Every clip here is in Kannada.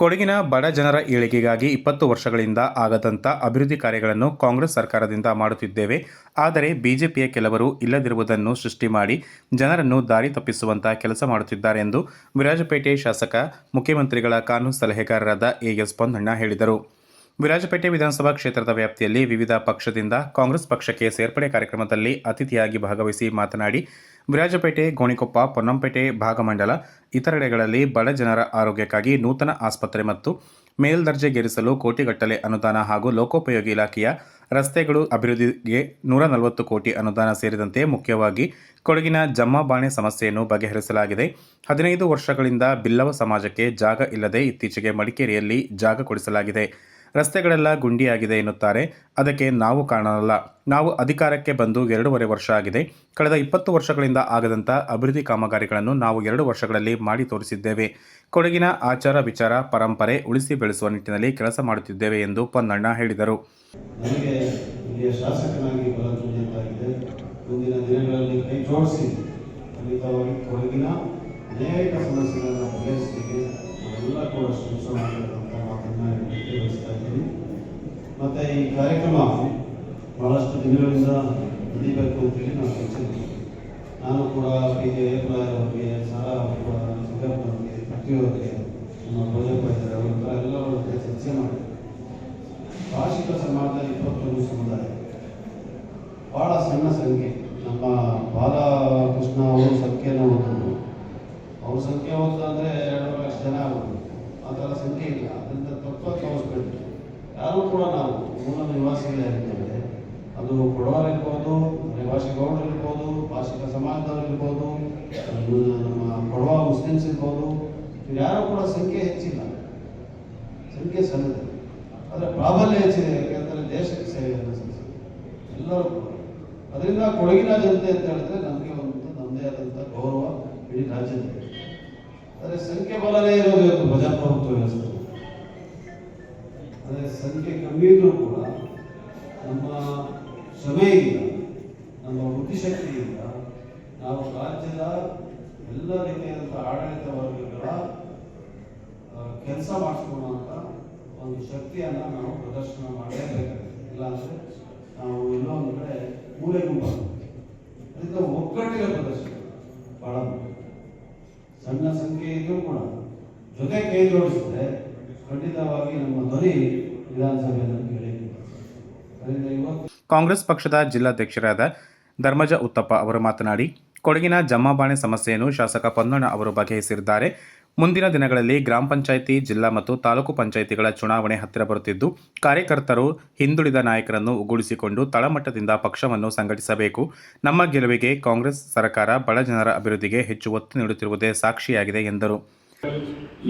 ಕೊಡಗಿನ ಬಡ ಜನರ ಏಳಿಗೆಗಾಗಿ 20 ವರ್ಷಗಳಿಂದ ಆಗದಂಥ ಅಭಿವೃದ್ಧಿ ಕಾರ್ಯಗಳನ್ನು ಕಾಂಗ್ರೆಸ್ ಸರ್ಕಾರದಿಂದ ಮಾಡುತ್ತಿದ್ದೇವೆ. ಆದರೆ ಬಿಜೆಪಿಯ ಕೆಲವರು ಇಲ್ಲದಿರುವುದನ್ನು ಸೃಷ್ಟಿ ಮಾಡಿ ಜನರನ್ನು ದಾರಿ ತಪ್ಪಿಸುವಂಥ ಕೆಲಸ ಮಾಡುತ್ತಿದ್ದಾರೆ ಎಂದು ವಿರಾಜಪೇಟೆ ಶಾಸಕ, ಮುಖ್ಯಮಂತ್ರಿಗಳ ಕಾನೂನು ಸಲಹೆಗಾರರಾದ ಎಎಸ್ ಪೊನ್ನಣ್ಣ ಹೇಳಿದರು. ವಿರಾಜಪೇಟೆ ವಿಧಾನಸಭಾ ಕ್ಷೇತ್ರದ ವ್ಯಾಪ್ತಿಯಲ್ಲಿ ವಿವಿಧ ಪಕ್ಷದಿಂದ ಕಾಂಗ್ರೆಸ್ ಪಕ್ಷಕ್ಕೆ ಸೇರ್ಪಡೆ ಕಾರ್ಯಕ್ರಮದಲ್ಲಿ ಅತಿಥಿಯಾಗಿ ಭಾಗವಹಿಸಿ ಮಾತನಾಡಿ, ವಿರಾಜಪೇಟೆ, ಗೋಣಿಕೊಪ್ಪ, ಪೊನ್ನಂಪೇಟೆ ಭಾಗಮಂಡಲ ಇತರೆಡೆಗಳಲ್ಲಿ ಬಡ ಜನರ ಆರೋಗ್ಯಕ್ಕಾಗಿ ನೂತನ ಆಸ್ಪತ್ರೆ ಮತ್ತು ಮೇಲ್ದರ್ಜೆಗೇರಿಸಲು ಕೋಟಿಗಟ್ಟಲೆ ಅನುದಾನ ಹಾಗೂ ಲೋಕೋಪಯೋಗಿ ಇಲಾಖೆಯ ರಸ್ತೆಗಳು ಅಭಿವೃದ್ಧಿಗೆ 140 ಕೋಟಿ ಅನುದಾನ ಸೇರಿದಂತೆ ಮುಖ್ಯವಾಗಿ ಕೊಡಗಿನ ಜಮ್ಮಬಾಣೆ ಸಮಸ್ಯೆಯನ್ನು ಬಗೆಹರಿಸಲಾಗಿದೆ. 15 ವರ್ಷಗಳಿಂದ ಬಿಲ್ಲವ ಸಮಾಜಕ್ಕೆ ಜಾಗ ಇಲ್ಲದೆ ಇತ್ತೀಚೆಗೆ ಮಡಿಕೇರಿಯಲ್ಲಿ ಜಾಗ ಕೊಡಿಸಲಾಗಿದೆ. ರಸ್ತೆಗಳೆಲ್ಲ ಗುಂಡಿಯಾಗಿದೆ ಎನ್ನುತ್ತಾರೆ. ಅದಕ್ಕೆ ನಾವು ಕಾರಣವಲ್ಲ. ನಾವು ಅಧಿಕಾರಕ್ಕೆ ಬಂದು 2.5 ವರ್ಷ ಆಗಿದೆ. ಕಳೆದ 20 ವರ್ಷಗಳಿಂದ ಆಗದಂಥ ಅಭಿವೃದ್ಧಿ ಕಾಮಗಾರಿಗಳನ್ನು ನಾವು 2 ವರ್ಷಗಳಲ್ಲಿ ಮಾಡಿ ತೋರಿಸಿದ್ದೇವೆ. ಕೊಡಗಿನ ಆಚಾರ ವಿಚಾರ ಪರಂಪರೆ ಉಳಿಸಿ ಬೆಳೆಸುವ ನಿಟ್ಟಿನಲ್ಲಿ ಕೆಲಸ ಮಾಡುತ್ತಿದ್ದೇವೆ ಎಂದು ಪೊನ್ನಣ್ಣ ಹೇಳಿದರು. ನನಗೆ ಇಲ್ಲಿಯ ಶಾಸಕನಾಗಿ ಬಲ ತುಂಬಿದ್ದಾಗಿದೆ. ಮುಂದಿನ ದಿನಗಳಲ್ಲಿ ಕೈ ಜೋಡಿಸಿ ಖಂಡಿತವಾಗಿ ಕೊಡಗಿನ ಅನೇಕ ಸಮಸ್ಯೆಗಳನ್ನು ಬಗೆಹರಿಸಲಿಕ್ಕೆ ನಾವೆಲ್ಲ ಕೂಡ ಶ್ರಮಿಸೋಣ ಅಂತ ಮಾತನ್ನು ತಿಳಿಸ್ತಾ ಇದ್ದೀನಿ. ಮತ್ತು ಈ ಕಾರ್ಯಕ್ರಮ ಬಹಳಷ್ಟು ದಿನಗಳಿಂದ ನಡೀಬೇಕು ಅಂತೇಳಿ ನಾವು ಯೋಚಿಸಿದ್ವಿ. ನಾನು ಕೂಡ PJ ಸಾರಾ ಸಿದ್ದಪ್ಪನವರಿಗೆ, ಪಟ್ಟಿಯವರಿಗೆ, ನಮ್ಮ ಭೋಜಪ್ಪ ಇದ್ದಾರೆ, ಅವರ ಹತ್ರ ಎಲ್ಲರ ಜೊತೆ ಚರ್ಚೆ ಮಾಡಿ ಭಾಷಿಕ ಸಮಾಜದ 21 ಸಮುದಾಯ ಭಾಳ ಸಣ್ಣ ಸಂಖ್ಯೆ. ನಮ್ಮ ಬಾಲಕೃಷ್ಣ ಅವರು ಸಂಖ್ಯೆಯನ್ನು ಓದಿದ್ರು. ಅವ್ರ ಸಂಖ್ಯೆ ಓದಿದ್ರೆ 2 ಲಕ್ಷ ಜನ ಆಗೋದು. ಆ ಥರ ಸಂಖ್ಯೆ ಇಲ್ಲ. ಅದರಿಂದ ತತ್ವ ತೋರಿಸ್ಬೇಕು. ಯಾರು ಕೂಡ ನಾವು ಮೂಲ ನಿವಾಸಿಗಳಿರ್ತೇವೆ. ಅದು ಕೊಡವರಿರ್ಬೋದು, ನಿವಾಸಿ ಗೌಡರಿರ್ಬೋದು, ಭಾಷಿಕ ಸಮಾಜದವರಿರ್ಬೋದು, ನಮ್ಮ ಕೊಡವ ಮುಸ್ಲಿಮ್ಸ್ ಇರ್ಬೋದು. ಯಾರು ಕೂಡ ಸಂಖ್ಯೆ ಹೆಚ್ಚಿಲ್ಲ, ಸಂಖ್ಯೆ ಸಣ್ಣದು. ಆದರೆ ಪ್ರಾಬಲ್ಯ ಹೆಚ್ಚಿದೆ. ಯಾಕೆಂದರೆ ದೇಶಕ್ಕೆ ಸೇವೆಯನ್ನು ಸಲ್ಲಿಸಿದೆ ಎಲ್ಲರೂ ಕೂಡ. ಅದರಿಂದ ಕೊಡಗಿನ ಜನತೆ ಅಂತ ಹೇಳಿದ್ರೆ ನಮಗೆ ಒಂದು ನಮ್ಮದೇ ಆದಂಥ ಗೌರವ ಇಡೀ ರಾಜ್ಯದಲ್ಲಿ. ಆದರೆ ಸಂಖ್ಯೆ ಬಲನೇ ಇರಬೇಕು ಪ್ರಜಾಪ್ರಭುತ್ವ ವ್ಯವಸ್ಥೆ. ಆದರೆ ಸಂಖ್ಯೆ ಕಮ್ಮಿ ಇದ್ರೂ ಕೂಡ ನಮ್ಮ ಶ್ರಮೆಯಿಂದ, ನಮ್ಮ ಬುದ್ಧಿಶಕ್ತಿಯಿಂದ ನಾವು ರಾಜ್ಯದ ಎಲ್ಲ ರೀತಿಯಾದಂಥ ಆಡಳಿತ ವರ್ಗಗಳ ಕೆಲಸ ಮಾಡಿಸ್ಕೊಳ್ಳುವಂಥ ಒಂದು ಶಕ್ತಿಯನ್ನು ನಾವು ಪ್ರದರ್ಶನ ಮಾಡಲೇಬೇಕಾಗಿದೆ. ಇಲ್ಲಾಂದರೆ ನಾವು ಎಲ್ಲೋ ಒಂದು ಕಡೆ ಮೂಲೆ ಗುಂಪಾಗ್ತೀವಿ. ಅದರಿಂದ ಒಗ್ಗಟ್ಟಿನ ಪ್ರದರ್ಶನ ಬಹಳ ಮುಖ್ಯ. ಸಣ್ಣ ಸಂಖ್ಯೆ ಇದ್ರೂ ಕೂಡ ಜೊತೆ ಕೈ ಜೋಡಿಸಿದ್ರೆ ಖಂಡಿತವಾಗಿ ನಮ್ಮ ಧ್ವನಿ ವಿಧಾನಸಭೆಯನ್ನು ಕೇಳಿದ್ದೀವಿ. ಅದರಿಂದ ಇವತ್ತು ಕಾಂಗ್ರೆಸ್ ಪಕ್ಷದ ಜಿಲ್ಲಾಧ್ಯಕ್ಷರಾದ ಧರ್ಮಜ ಉತ್ತಪ್ಪ ಅವರು ಮಾತನಾಡಿ, ಕೊಡಗಿನ ಜಮ್ಮಬಾಣೆ ಸಮಸ್ಯೆಯನ್ನು ಶಾಸಕ ಪೊನ್ನಣ್ಣ ಅವರು ಬಗೆಹರಿಸಿದ್ದಾರೆ. ಮುಂದಿನ ದಿನಗಳಲ್ಲಿ ಗ್ರಾಮ ಪಂಚಾಯಿತಿ, ಜಿಲ್ಲಾ ಮತ್ತು ತಾಲೂಕು ಪಂಚಾಯಿತಿಗಳ ಚುನಾವಣೆ ಹತ್ತಿರ ಬರುತ್ತಿದ್ದು, ಕಾರ್ಯಕರ್ತರು ಹಿಂದುಳಿದ ನಾಯಕರನ್ನು ಒಗ್ಗೂಡಿಸಿಕೊಂಡು ತಳಮಟ್ಟದಿಂದ ಪಕ್ಷವನ್ನು ಸಂಘಟಿಸಬೇಕು. ನಮ್ಮ ಗೆಲುವಿಗೆ ಕಾಂಗ್ರೆಸ್ ಸರ್ಕಾರ ಬಡ ಜನರ ಅಭಿವೃದ್ಧಿಗೆ ಹೆಚ್ಚು ಒತ್ತು ನೀಡುತ್ತಿರುವುದೇ ಸಾಕ್ಷಿಯಾಗಿದೆ ಎಂದರು.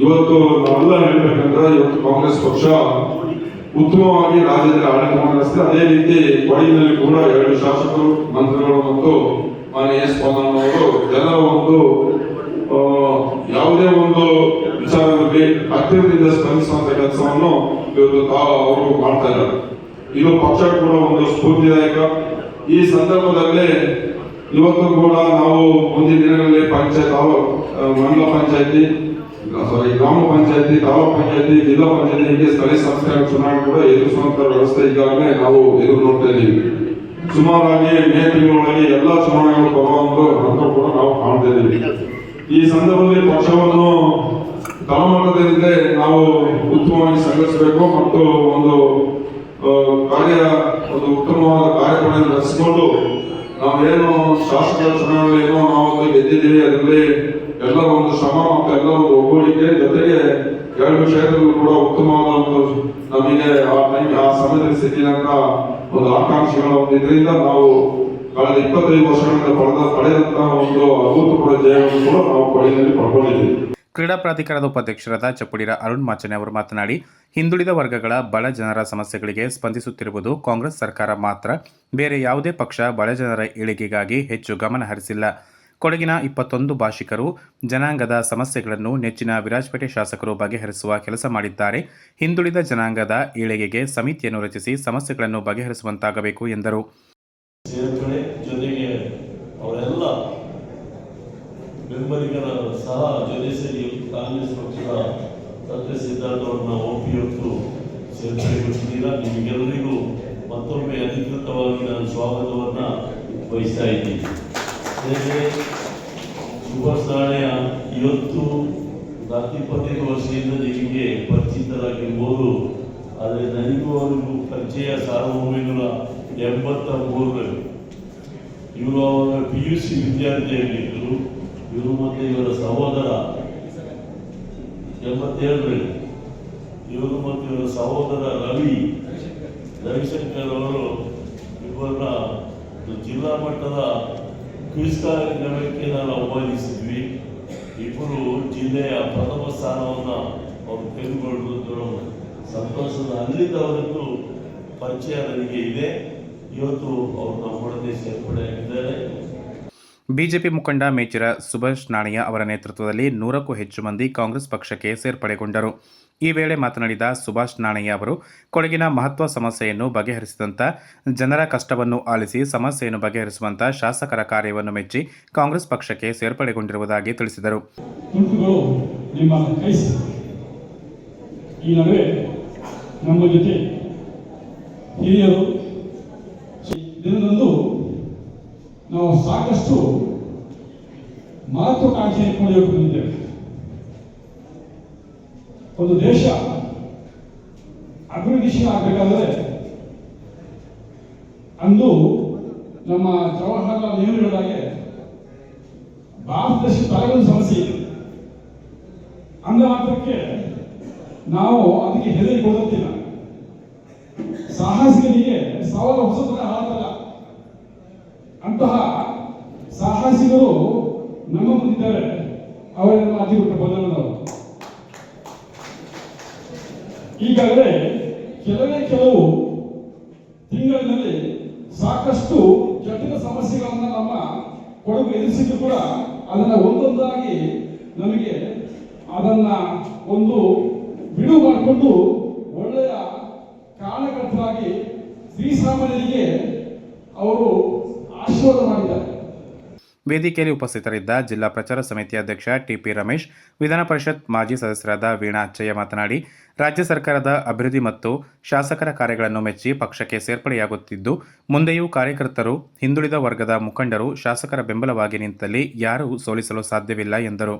ಇವತ್ತು ನಾವೆಲ್ಲ ಹೇಳ್ಬೇಕಂದ್ರೆ ಇವತ್ತು ಕಾಂಗ್ರೆಸ್ ಪಕ್ಷ ಉತ್ತಮವಾಗಿ ರಾಜ್ಯದಲ್ಲಿ ಆಡಳಿತ ಮಾಡಿದೆ. ಅದೇ ರೀತಿ ಕೊಡಗಿನಲ್ಲಿ ಕೂಡ 2 ಶಾಸಕರು, ಮಂತ್ರಿಗಳು ಮತ್ತು ಮಾನ್ಯ ಎಸ್ ಪೊನ್ನಣ್ಣ ಅವರು ಎಲ್ಲ ಒಂದು ಯಾವುದೇ ಒಂದು ವಿಚಾರದಲ್ಲಿ ಹತ್ತಿರದಿಂದ ಸ್ಪಂದಿಸುವಂತ ಕೆಲಸವನ್ನು ಇವತ್ತು ಅವರು ಮಾಡ್ತಾ ಇದ್ದಾರೆ. ಇದು ಪಕ್ಷ ಕೂಡ ಒಂದು ಸ್ಫೂರ್ತಿದಾಯಕ. ಈ ಸಂದರ್ಭದಲ್ಲಿ ಇವತ್ತು ಕೂಡ ನಾವು ಮುಂದಿನ ದಿನಗಳಲ್ಲಿ ಮಂಡಲ ಪಂಚಾಯತಿ, ಗ್ರಾಮ ಪಂಚಾಯತಿ, ತಾಲೂಕು ಪಂಚಾಯತಿ, ಜಿಲ್ಲಾ ಪಂಚಾಯತಿ, ಹೀಗೆ ಸ್ಥಳೀಯ ಸಂಸ್ಥೆಗಳ ಚುನಾವಣೆ ಕೂಡ ಎದುರಿಸುವಂತ ವ್ಯವಸ್ಥೆ ಈಗಾಗಲೇ ನಾವು ಎದುರು ನೋಡ್ತಾ ಇದ್ದೀವಿ. ಸುಮಾರಾಗಿ ಮೇ ತಿಂಗಳೊಳಗೆ ಎಲ್ಲ ಚುನಾವಣೆಗಳು ಬರುವಂತ ಹಂತ ಕೂಡ ನಾವು ಕಾಣ್ತಾ ಇದ್ದೀವಿ. ಈ ಸಂದರ್ಭದಲ್ಲಿ ಪಕ್ಷವನ್ನು ತಳಮಟ್ಟದಿಂದ ನಾವು ಉತ್ತಮವಾಗಿ ಸಂಘಟಿಸಬೇಕು ಮತ್ತು ಒಂದು ಉತ್ತಮವಾದ ಕಾರ್ಯಕ್ರಮ ನಡೆಸಿಕೊಂಡು ನಾವೇನು ಶಾಸಕರ ಚುನಾವಣೆ ಏನೋ ನಾವು ಗೆದ್ದಿದ್ದೀವಿ, ಅದರಲ್ಲಿ ಎಲ್ಲರ ಒಂದು ಶ್ರಮ ಮತ್ತು ಎಲ್ಲರ ಒಂದು ಒಗ್ಗೂಡಿಕೆ ಜೊತೆಗೆ 2 ಕ್ಷೇತ್ರಗಳು ಕೂಡ ಉತ್ತಮವಾದ ಒಂದು ನಮಗೆ ಆ ಸಮಯದಲ್ಲಿ ಸಿಕ್ಕಿದಂತ ಒಂದು ಆಕಾಂಕ್ಷೆಗಳ ಒಂದು ಇದರಿಂದ ನಾವು ಕಳೆದ 25 ವರ್ಷಗಳಿಂದ ಪಡೆದಂತಹ ಒಂದು ಅಭೂತಪೂರ್ವ ಜಯವನ್ನು ಕೂಡ ನಾವು ಕೊಡಗಿನಲ್ಲಿ ಪಡ್ಕೊಂಡಿದ್ದೀವಿ. ಕ್ರೀಡಾ ಪ್ರಾಧಿಕಾರದ ಉಪಾಧ್ಯಕ್ಷರಾದ ಚಪ್ಪುಡಿರ ಅರುಣ್ ಮಾಚನೆ ಅವರು ಮಾತನಾಡಿ, ಹಿಂದುಳಿದ ವರ್ಗಗಳ ಬಡ ಜನರ ಸಮಸ್ಯೆಗಳಿಗೆ ಸ್ಪಂದಿಸುತ್ತಿರುವುದು ಕಾಂಗ್ರೆಸ್ ಸರ್ಕಾರ ಮಾತ್ರ. ಬೇರೆ ಯಾವುದೇ ಪಕ್ಷ ಬಡ ಜನರ ಏಳಿಗೆಗಾಗಿ ಹೆಚ್ಚು ಗಮನ ಹರಿಸಿಲ್ಲ. ಕೊಡಗಿನ 21 ಭಾಷಿಕರು ಜನಾಂಗದ ಸಮಸ್ಯೆಗಳನ್ನು ನೆಚ್ಚಿನ ವಿರಾಜಪೇಟೆ ಶಾಸಕರು ಬಗೆಹರಿಸುವ ಕೆಲಸ ಮಾಡಿದ್ದಾರೆ. ಹಿಂದುಳಿದ ಜನಾಂಗದ ಏಳಿಗೆಗೆ ಸಮಿತಿಯನ್ನು ರಚಿಸಿ ಸಮಸ್ಯೆಗಳನ್ನು ಬಗೆಹರಿಸುವಂತಾಗಬೇಕು ಎಂದರು. ಜೊತೆಗೆ ಅವರೆಲ್ಲ ಬೆಂಬಲಿಗರ ಸಹ ಜೊತೆ ಸೇರಿ ಕಾಂಗ್ರೆಸ್ ಪಕ್ಷದ ಸದಸ್ಯ ಸಿದ್ಧಾರ್ಥ ನಿಮಗೆಲ್ಲರಿಗೂ ಮತ್ತೊಮ್ಮೆ ಅಧಿಕೃತವಾಗಿ ನಾನು ಸ್ವಾಗತವನ್ನು ಬಯಸ್ತಾ ಇದ್ದೀನಿ. ಜೊತೆಗೆ ಶುಭ ಸ್ನಾಳೆಯ ಇವತ್ತು 25 ವರ್ಷದಿಂದ ನಿಮಗೆ ಪರಿಚಿತರಾಗಿರ್ಬೋದು, ಆದರೆ ನನಗೂ ಅವರಿಗೂ ಪರಿಚಯ 1983 ಇವರು ಅವರ PUC ವಿದ್ಯಾರ್ಥಿಯಾಗಿದ್ದರು. ಇವರು ಮತ್ತು ಇವರ ಸಹೋದರ 87 ಇವರು ಮತ್ತು ಇವರ ಸಹೋದರ ರವಿಶಂಕರ್ ಅವರು ಇವರನ್ನ ಜಿಲ್ಲಾ ಮಟ್ಟದ ಕ್ವಿಜ್ ಕಾರ್ಯಕ್ರಮಕ್ಕೆ ನಾನು ಆಹ್ವಾನಿಸಿದ್ವಿ. ಇಬ್ಬರು ಜಿಲ್ಲೆಯ ಪ್ರಥಮ ಸ್ಥಾನವನ್ನು ಅವರು ತೆಗೆದುಕೊಂಡಿದ್ದರು. ಸಂತೋಷದ ಅಲ್ಲಿಂದ ಅವರದ್ದು ಪರಿಚಯ ನನಗೆ ಇದೆ. ಇವತ್ತು ಅವರು ನಮ್ಮೊಡನೆ ಸೇರ್ಪಡೆಯಾಗಿದ್ದಾರೆ. ಬಿಜೆಪಿ ಮುಖಂಡ ಮೇಚಿರ ಸುಭಾಷ್ ನಾಣಯ್ಯ ಅವರ ನೇತೃತ್ವದಲ್ಲಿ 100ಕ್ಕೂ ಹೆಚ್ಚು ಮಂದಿ ಕಾಂಗ್ರೆಸ್ ಪಕ್ಷಕ್ಕೆ ಸೇರ್ಪಡೆಗೊಂಡರು. ಈ ವೇಳೆ ಮಾತನಾಡಿದ ಸುಭಾಷ್ ನಾಣಯ್ಯ ಅವರು ಕೊಡಗಿನ ಮಹತ್ವ ಸಮಸ್ಯೆಯನ್ನು ಬಗೆಹರಿಸಿದಂಥ ಜನರ ಕಷ್ಟವನ್ನು ಆಲಿಸಿ ಸಮಸ್ಯೆಯನ್ನು ಬಗೆಹರಿಸುವಂಥ ಶಾಸಕರ ಕಾರ್ಯವನ್ನು ಮೆಚ್ಚಿ ಕಾಂಗ್ರೆಸ್ ಪಕ್ಷಕ್ಕೆ ಸೇರ್ಪಡೆಗೊಂಡಿರುವುದಾಗಿ ತಿಳಿಸಿದರು. ಈ ನಡುವೆ ನಮ್ಮ ಜೊತೆ ಹಿರಿಯರು ದಿನದಂದು ನಾವು ಸಾಕಷ್ಟು ಮಹತ್ವಾಕಾಂಕ್ಷೆ ಇಟ್ಕೊಂಡಿದ್ದೇವೆ. ಒಂದು ದೇಶ ಅಭಿವೃದ್ಧಿಶೀಲ ಆಗಬೇಕಾದರೆ ಅಂದು ನಮ್ಮ ಜವಾಹರಲಾಲ್ ನೆಹರುಗಳಾಗೆ ಭಾರತ ದೇಶ ತಲೆಗೊಂದು ಸಮಸ್ಯೆ ಇದೆ. ಅಂದ ಮಾತ್ರಕ್ಕೆ ನಾವು ಅದಕ್ಕೆ ಹೆದರಿ ಕೊಡುತ್ತಿಲ್ಲ. ಸಾಹಸಿಗರಿಗೆ ಸವಾಲು ಹೊಸತನ ಹಾಕಲ್ಲ. ಅಂತಹ ಸಾಹಸಿಗರು ನಮ್ಮ ಮುಂದಿದ್ದಾರೆ. ಅವರನ್ನು ಅತಿ ಬಿಟ್ಟು ಬದಲಾದವರು ಈಗಾಗಲೇ ಕೆಲವು ತಿಂಗಳಿನಲ್ಲಿ ಸಾಕಷ್ಟು ಜಟಿಲ ಸಮಸ್ಯೆಗಳನ್ನು ನಮ್ಮ ಕೊಡಗು ಎದುರಿಸಿದ್ರು ಕೂಡ ಅದನ್ನು ಒಂದೊಂದಾಗಿ ನಮಗೆ ಅದನ್ನ ಒಂದು ಬಿಡುವು ಮಾಡಿಕೊಂಡು ಒಳ್ಳೆಯ ಕಾರಣಕರ್ತರಾಗಿ ಶ್ರೀಸಾಮಾನ್ಯರಿಗೆ ಅವರು ಆಶೀರ್ವಾದ ಮಾಡಿದ್ದಾರೆ. ವೇದಿಕೆಯಲ್ಲಿ ಉಪಸ್ಥಿತರಿದ್ದ ಜಿಲ್ಲಾ ಪ್ರಚಾರ ಸಮಿತಿ ಅಧ್ಯಕ್ಷ ಟಿಪಿ ರಮೇಶ್, ವಿಧಾನ ಪರಿಷತ್ ಮಾಜಿ ಸದಸ್ಯರಾದ ವೀಣಾ ಅಚ್ಚಯ್ಯ ಮಾತನಾಡಿ, ರಾಜ್ಯ ಸರ್ಕಾರದ ಅಭಿವೃದ್ಧಿ ಮತ್ತು ಶಾಸಕರ ಕಾರ್ಯಗಳನ್ನು ಮೆಚ್ಚಿ ಪಕ್ಷಕ್ಕೆ ಸೇರ್ಪಡೆಯಾಗುತ್ತಿದ್ದು, ಮುಂದೆಯೂ ಕಾರ್ಯಕರ್ತರು, ಹಿಂದುಳಿದ ವರ್ಗದ ಮುಖಂಡರು ಶಾಸಕರ ಬೆಂಬಲವಾಗಿ ನಿಂತಲ್ಲಿ ಯಾರೂ ಸೋಲಿಸಲು ಸಾಧ್ಯವಿಲ್ಲ ಎಂದರು.